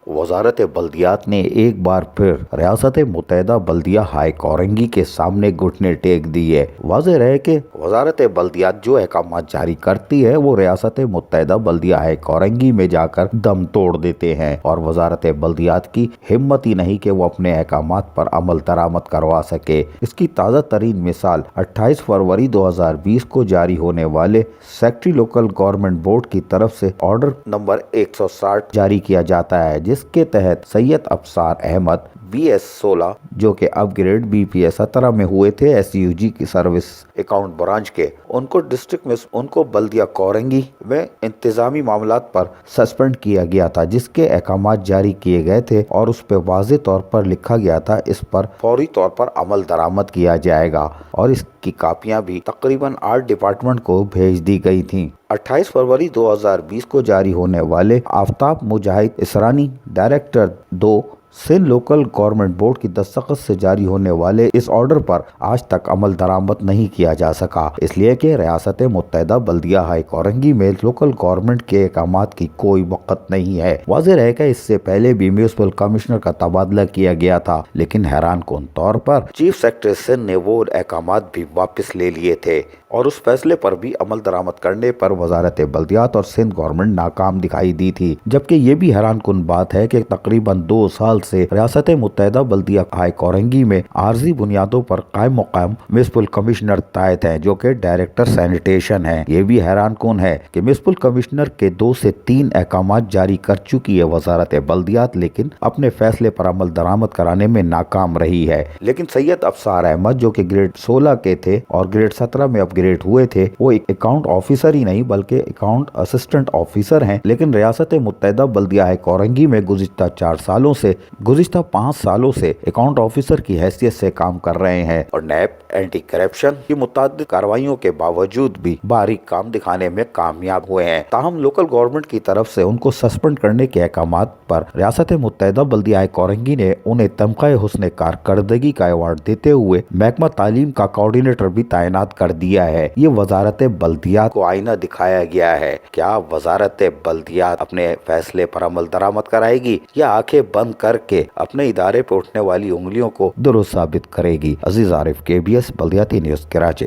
वजारत बल्दियात ने एक बार फिर रियासत मुत्तहिदा बल्दिया हाई कोरंगी के सामने घुटने टेक दिए। वाज़ेह रहे कि वजारत बल्दियात जो अहकाम जारी करती है वो रियासत मुत्तहिदा बल्दिया हाई कोरंगी में जाकर दम तोड़ देते हैं और वजारत बल्दियात की हिम्मत ही नहीं कि वो अपने अहकाम पर अमल दरामद करवा सके। इसकी ताज़ा तरीन मिसाल 28 फरवरी 2020 को जारी होने वाले सेक्रेटरी लोकल गवर्नमेंट बोर्ड की तरफ से ऑर्डर नंबर 160 जारी किया जाता है, जिसके तहत सैयद अफसार अहमद BS-16 जो कि अपग्रेड BPS-17 में हुए थे SUG की सर्विस अकाउंट ब्रांच के, उनको डिस्ट्रिक्ट में उनको बल्दिया कोरंगी में इंतजामी मामलात पर सस्पेंड किया गया था, जिसके अहकाम जारी किए गए थे और उस पर वाज़ेह तौर पर लिखा गया था इस पर फौरी तौर पर अमल दरामद किया जाएगा और इसकी कापियां भी तकरीबन 8 डिपार्टमेंट को भेज दी गई थी। 28 फरवरी 2020 को जारी होने वाले Aftab Mujahid Israni director 2 Sindh local government board की दस्तखत से जारी होने वाले इस ऑर्डर पर आज तक अमल दरामद नहीं किया जा सका, इसलिए कि रियासत मुत्तहिदा बल्दिया हाई कोरंगी में लोकल गवर्नमेंट के अहकाम की कोई वक़्त नहीं है। वाज़ेह रहे कि इससे पहले भी म्यूनिसिपल कमिश्नर का तबादला किया गया था, लेकिन हैरान कुन तौर पर चीफ सेक्रेटरी सिंध ने वो अहकाम भी वापस ले लिए थे और उस फैसले पर भी अमल दरामद करने पर वजारत बल्दियात और सिंध गवर्नमेंट नाकाम दिखाई दी थी। जबकि ये भी हैरान कुन बात है कि तकरीबन 2 साल से रियासत मुत्तहिदा बल्दिया हाई कोरंगी में आर्जी बुनियादों पर कायम मुकाम म्यूनिसिपल कमिश्नर तैनात हैं, जो कि डायरेक्टर सैनिटेशन हैं। ये भी हैरान कुन है कि म्यूनिसिपल कमिश्नर के 2 से 3 अहकाम जारी कर चुकी है वजारत बल्दियात, लेकिन अपने फैसले पर अमल दरामद कराने में नाकाम रही है। लेकिन सैयद अफसार अहमद जो कि ग्रेड 16 के थे और ग्रेड 17 में अपग्रेड हुए थे, वो एक अकाउंट ऑफिसर ही नहीं बल्कि अकाउंट असिस्टेंट ऑफिसर हैं, लेकिन रियासत मुत्तहिदा बल्दिया हाई कोरंगी में गुज़िश्ता 5 सालों से अकाउंट ऑफिसर की हैसियत से काम कर रहे हैं और नैब एंटी करप्शन की मुतअद्दिद कार्रवाइयों के बावजूद भी बारीक काम दिखाने में कामयाब हुए हैं। ताहम लोकल गवर्नमेंट की तरफ से उनको सस्पेंड करने के अहकाम पर रियासत मुत्तहिदा बल्दिया हाई कोरंगी ने उन्हें तमग़ा हुस्न कारकर्दगी का अवार्ड देते हुए महकमा तालीम का कोऑर्डिनेटर भी तैनात कर दिया है। ये वजारत बल्दियात को आईना दिखाया गया है। क्या वजारत बल्दियात अपने फैसले पर अमल दरामद कराएगी या आंखें बंद करके अपने इदारे पर उठने वाली उंगलियों को दुरुस्त साबित करेगी? अजीज आरिफ, KBS बल्दियाती न्यूज़, कराची।